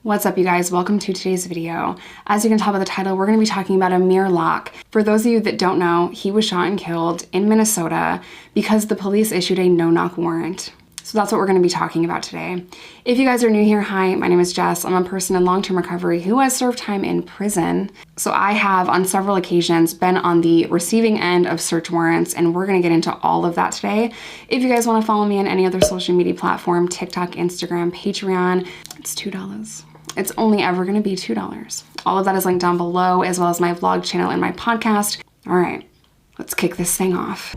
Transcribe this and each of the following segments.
What's up, you guys? Welcome to today's video. As you can tell by the title, we're going to be talking about Amir Locke. For those of you that don't know, he was shot and killed in Minnesota because the police issued a no-knock warrant. So that's what we're going to be talking about today. If you guys are new here, hi, my name is Jess. I'm a person in long-term recovery who has served time in prison. So I have, on several occasions, been on the receiving end of search warrants, and we're going to get into all of that today. If you guys want to follow me on any other social media platform, TikTok, Instagram, Patreon, it's $2. It's only ever going to be $2. All of that is linked down below, as well as my vlog channel and my podcast. All right, let's kick this thing off.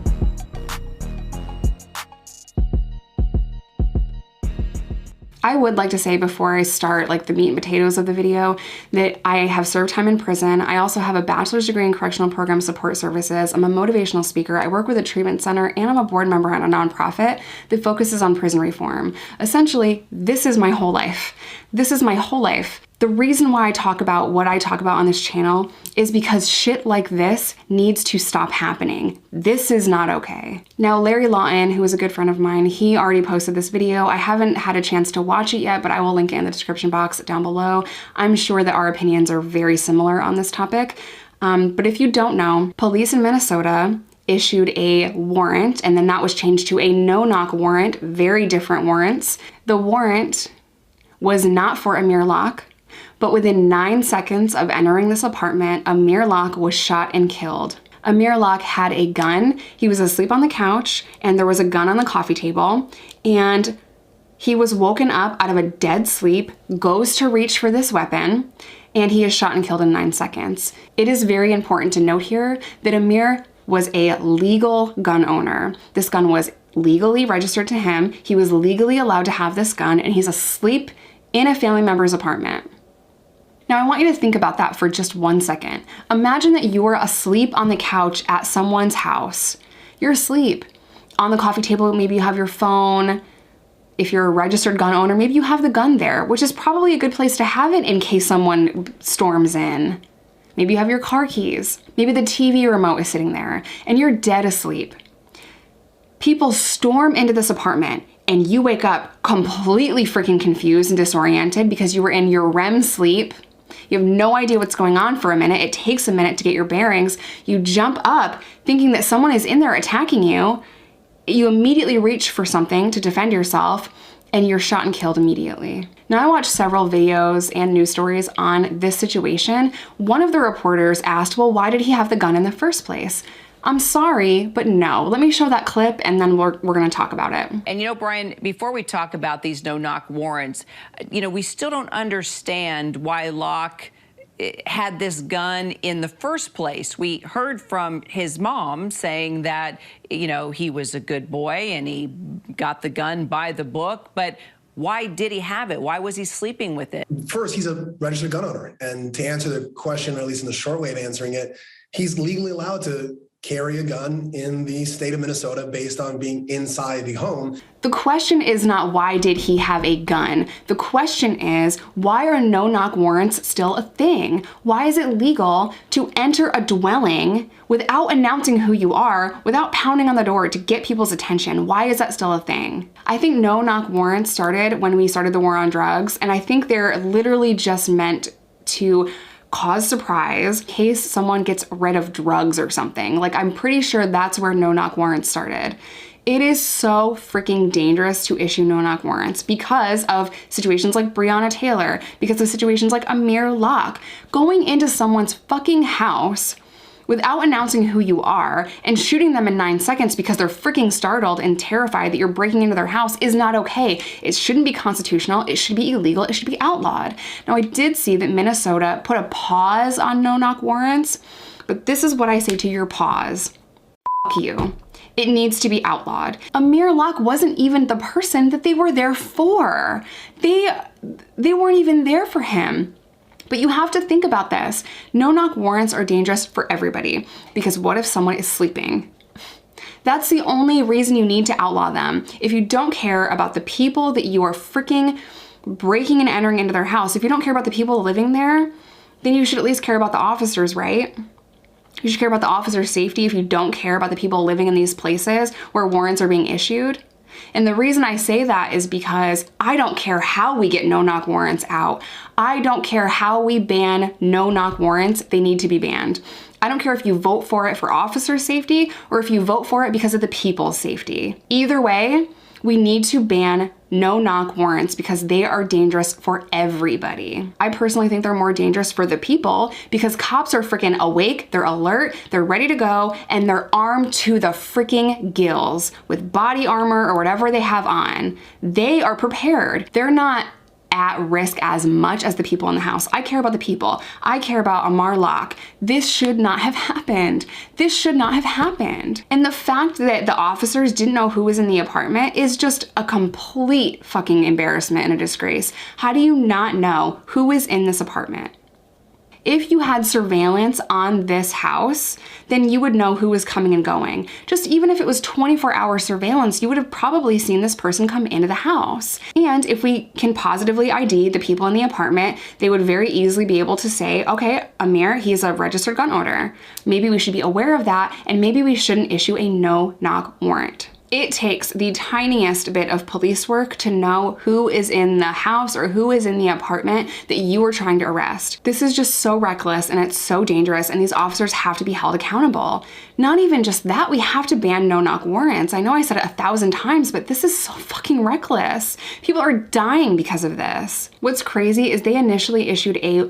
I would like to say before I start the meat and potatoes of the video that I have served time in prison. I also have a bachelor's degree in correctional program support services. I'm a motivational speaker. I work with a treatment center, and I'm a board member at a nonprofit that focuses on prison reform. Essentially, this is my whole life. This is my whole life. The reason why I talk about what I talk about on this channel is because shit like this needs to stop happening. This is not okay. Now, Larry Lawton, who is a good friend of mine, he already posted this video. I haven't had a chance to watch it yet, but I will link it in the description box down below. I'm sure that our opinions are very similar on this topic. But if you don't know, police in Minnesota issued a warrant, and then that was changed to a no-knock warrant, very different warrants. The warrant was not for Amir Locke, but within 9 seconds of entering this apartment, Amir Locke was shot and killed. Amir Locke had a gun. He was asleep on the couch, and there was a gun on the coffee table, and he was woken up out of a dead sleep, goes to reach for this weapon, and he is shot and killed in 9 seconds. It is very important to note here that Amir was a legal gun owner. This gun was legally registered to him. He was legally allowed to have this gun, and he's asleep in a family member's apartment. Now, I want you to think about that for just 1 second. Imagine that you are asleep on the couch at someone's house. You're asleep. On the coffee table, maybe you have your phone. If you're a registered gun owner, maybe you have the gun there, which is probably a good place to have it in case someone storms in. Maybe you have your car keys. Maybe the TV remote is sitting there, and you're dead asleep. People storm into this apartment, and you wake up completely freaking confused and disoriented because you were in your REM sleep. You have no idea what's going on for a minute. It takes a minute to get your bearings. You jump up thinking that someone is in there attacking you. You immediately reach for something to defend yourself, and you're shot and killed immediately. Now, I watched several videos and news stories on this situation. One of the reporters asked, well, why did he have the gun in the first place? I'm sorry, but no. Let me show that clip, and then we're going to talk about it. And you know, Brian, before we talk about these no-knock warrants, we still don't understand why Locke had this gun in the first place. We heard from his mom saying that, he was a good boy and he got the gun by the book, but why did he have it? Why was he sleeping with it? First, he's a registered gun owner. And to answer the question, or at least in the short way of answering it, he's legally allowed to carry a gun in the state of Minnesota based on being inside the home. The question is not why did he have a gun? The question is, why are no-knock warrants still a thing? Why is it legal to enter a dwelling without announcing who you are, without pounding on the door to get people's attention? Why is that still a thing? I think no-knock warrants started when we started the war on drugs, and I think they're literally just meant to cause surprise in case someone gets rid of drugs or something. I'm pretty sure that's where no-knock warrants started. It is so freaking dangerous to issue no-knock warrants because of situations like Breonna Taylor, because of situations like Amir Locke. Going into someone's fucking house without announcing who you are and shooting them in 9 seconds because they're freaking startled and terrified that you're breaking into their house is not okay. It shouldn't be constitutional. It should be illegal. It should be outlawed. Now, I did see that Minnesota put a pause on no-knock warrants, but this is what I say to your pause. Fuck you. It needs to be outlawed. Amir Locke wasn't even the person that they were there for. They weren't even there for him. But you have to think about this. No-knock warrants are dangerous for everybody because what if someone is sleeping? That's the only reason you need to outlaw them. If you don't care about the people that you are freaking breaking and entering into their house, if you don't care about the people living there, then you should at least care about the officers, right? You should care about the officers' safety if you don't care about the people living in these places where warrants are being issued. And the reason I say that is because I don't care how we get no-knock warrants out. I don't care how we ban no-knock warrants, they need to be banned. I don't care if you vote for it for officer safety or if you vote for it because of the people's safety. Either way, we need to ban no-knock warrants because they are dangerous for everybody. I personally think they're more dangerous for the people because cops are freaking awake, they're alert, they're ready to go, and they're armed to the freaking gills with body armor or whatever they have on. They are prepared. They're not at risk as much as the people in the house. I care about the people. I care about Amar Locke. This should not have happened. This should not have happened. And the fact that the officers didn't know who was in the apartment is just a complete fucking embarrassment and a disgrace. How do you not know who is in this apartment? If you had surveillance on this house, then you would know who was coming and going. Just even if it was 24-hour surveillance, you would have probably seen this person come into the house. And if we can positively ID the people in the apartment, they would very easily be able to say, okay, Amir, he's a registered gun owner. Maybe we should be aware of that, and maybe we shouldn't issue a no-knock warrant. It takes the tiniest bit of police work to know who is in the house or who is in the apartment that you are trying to arrest. This is just so reckless and it's so dangerous, and these officers have to be held accountable. Not even just that, we have to ban no-knock warrants. I know I said it 1,000 times, but this is so fucking reckless. People are dying because of this. What's crazy is they initially issued a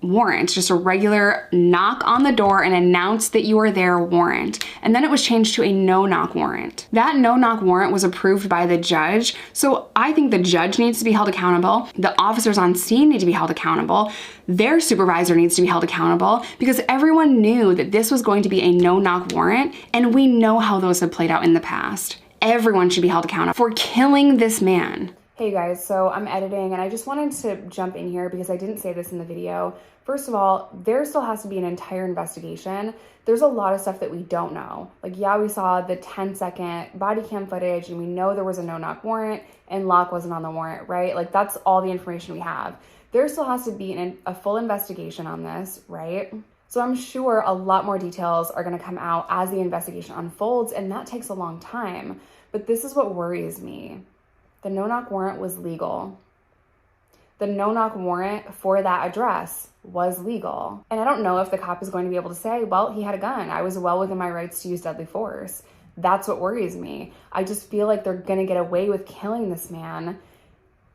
warrant, just a regular knock on the door and announce that you are there warrant. And then it was changed to a no-knock warrant. That no-knock warrant was approved by the judge. So I think the judge needs to be held accountable. The officers on scene need to be held accountable. Their supervisor needs to be held accountable because everyone knew that this was going to be a no-knock warrant. And we know how those have played out in the past. Everyone should be held accountable for killing this man. Hey guys, so I'm editing and I just wanted to jump in here because I didn't say this in the video. First of all, there still has to be an entire investigation. There's a lot of stuff that we don't know. Like, yeah, we saw the 10-second body cam footage and we know there was a no-knock warrant and Locke wasn't on the warrant, right? Like, that's all the information we have. There still has to be a full investigation on this, right? So I'm sure a lot more details are gonna come out as the investigation unfolds, and that takes a long time. But this is what worries me. The no-knock warrant was legal. The no-knock warrant for that address was legal. And I don't know if the cop is going to be able to say, well, he had a gun. I was well within my rights to use deadly force. That's what worries me. I just feel like they're gonna get away with killing this man.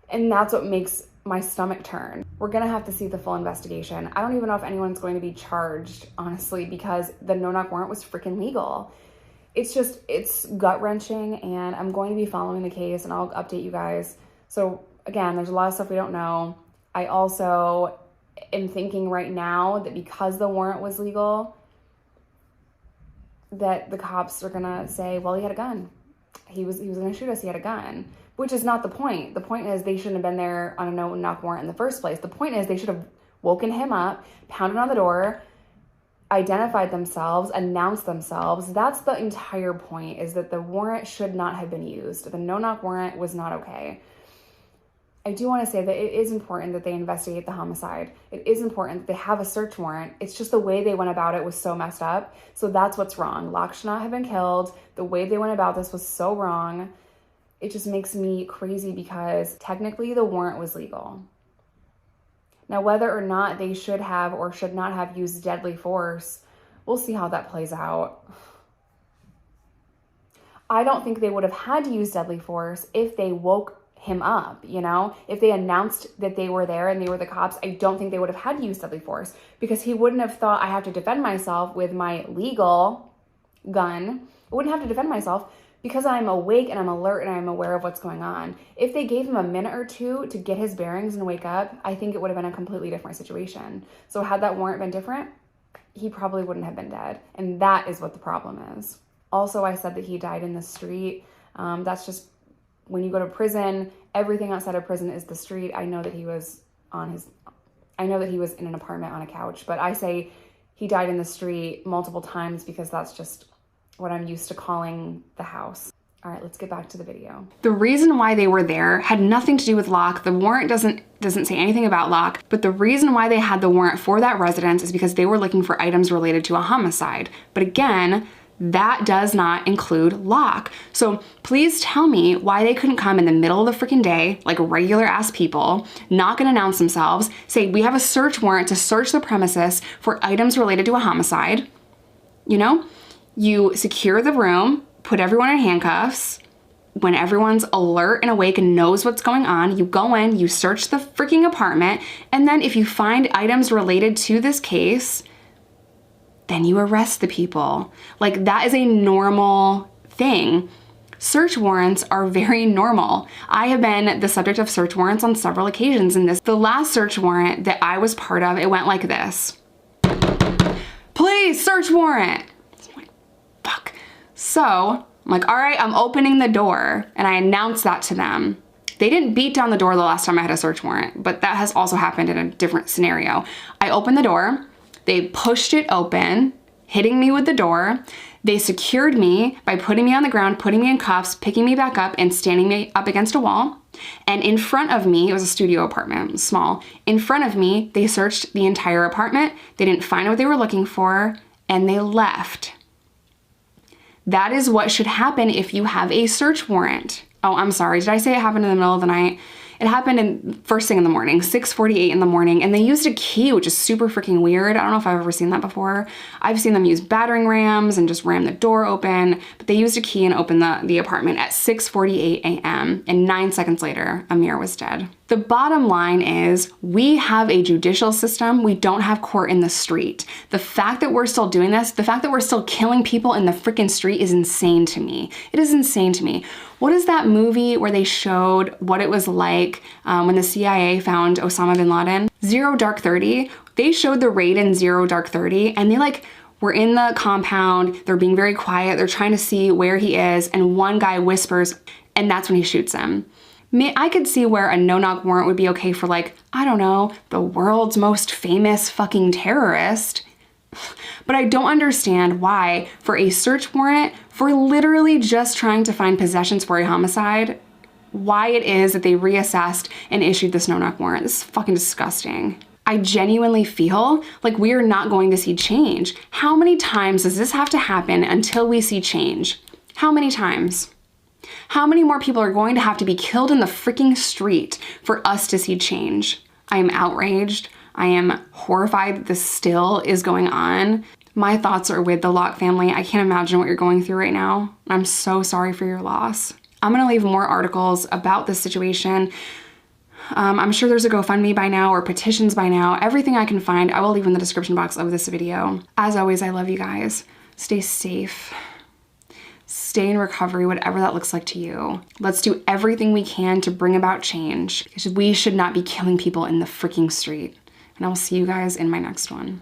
And that's what makes my stomach turn. We're gonna have to see the full investigation. I don't even know if anyone's going to be charged, honestly, because the no-knock warrant was freaking legal. It's gut-wrenching, and I'm going to be following the case and I'll update you guys. So again, there's a lot of stuff we don't know. I also am thinking right now that because the warrant was legal, that the cops are gonna say, well, he had a gun. He was gonna shoot us, he had a gun, which is not the point. The point is they shouldn't have been there on a no-knock warrant in the first place. The point is they should have woken him up, pounded on the door, identified themselves, announced themselves. That's the entire point, is that the warrant should not have been used. The no-knock warrant was not okay. I do want to say that it is important that they investigate the homicide. It is important that they have a search warrant. It's just the way they went about it was so messed up. So that's what's wrong. Locke should not have been killed. The way they went about this was so wrong. It just makes me crazy because technically the warrant was legal. Now, whether or not they should have or should not have used deadly force, we'll see how that plays out. I don't think they would have had to use deadly force if they woke him up, you know? If they announced that they were there and they were the cops, I don't think they would have had to use deadly force because he wouldn't have thought, I have to defend myself with my legal gun. I wouldn't have to defend myself because I'm awake and I'm alert and I'm aware of what's going on. If they gave him a minute or two to get his bearings and wake up, I think it would have been a completely different situation. So had that warrant been different, he probably wouldn't have been dead. And that is what the problem is. Also, I said that he died in the street. That's just, when you go to prison, everything outside of prison is the street. I know that he was in an apartment on a couch, but I say he died in the street multiple times because that's just what I'm used to calling the house. All right, let's get back to the video. The reason why they were there had nothing to do with Locke. The warrant doesn't say anything about Locke, but the reason why they had the warrant for that residence is because they were looking for items related to a homicide. But again, That does not include Locke. So please tell me why they couldn't come in the middle of the freaking day, like regular ass people, not gonna announce themselves, say we have a search warrant to search the premises for items related to a homicide. You know, you secure the room, put everyone in handcuffs. When everyone's alert and awake and knows what's going on, you go in, you search the freaking apartment, and then if you find items related to this case, then you arrest the people. Like, that is a normal thing. Search warrants are very normal. I have been the subject of search warrants on several occasions in this. The last search warrant that I was part of, it went like this. Please, search warrant. I'm like, fuck. So, I'm like, all right, I'm opening the door, and I announced that to them. They didn't beat down the door the last time I had a search warrant, but that has also happened in a different scenario. I opened the door, they pushed it open, hitting me with the door. They secured me by putting me on the ground, putting me in cuffs, picking me back up, and standing me up against a wall. And in front of me, it was a studio apartment, small. In front of me, they searched the entire apartment. They didn't find what they were looking for, and they left. That is what should happen if you have a search warrant. Oh, I'm sorry. Did I say it happened in the middle of the night? It happened first thing in the morning, 6:48 in the morning, and they used a key, which is super freaking weird. I don't know if I've ever seen that before. I've seen them use battering rams and just ram the door open, but they used a key and opened the apartment at 6:48 a.m., and 9 seconds later, Amir was dead. The bottom line is we have a judicial system. We don't have court in the street. The fact that we're still doing this, the fact that we're still killing people in the freaking street is insane to me. It is insane to me. What is that movie where they showed what it was like when the CIA found Osama bin Laden? Zero Dark 30. They showed the raid in Zero Dark 30, and they were in the compound. They're being very quiet. They're trying to see where he is, and one guy whispers, and that's when he shoots him. I could see where a no-knock warrant would be okay for, like, I don't know, the world's most famous fucking terrorist. But I don't understand why, for a search warrant, for literally just trying to find possessions for a homicide, why it is that they reassessed and issued this no-knock warrant. This is fucking disgusting. I genuinely feel like we are not going to see change. How many times does this have to happen until we see change? How many times? How many more people are going to have to be killed in the freaking street for us to see change? I am outraged. I am horrified that this still is going on. My thoughts are with the Locke family. I can't imagine what you're going through right now. I'm so sorry for your loss. I'm gonna leave more articles about this situation. I'm sure there's a GoFundMe by now or petitions by now. Everything I can find, I will leave in the description box of this video. As always, I love you guys. Stay safe. Stay in recovery, whatever that looks like to you. Let's do everything we can to bring about change, because we should not be killing people in the freaking street. And I will see you guys in my next one.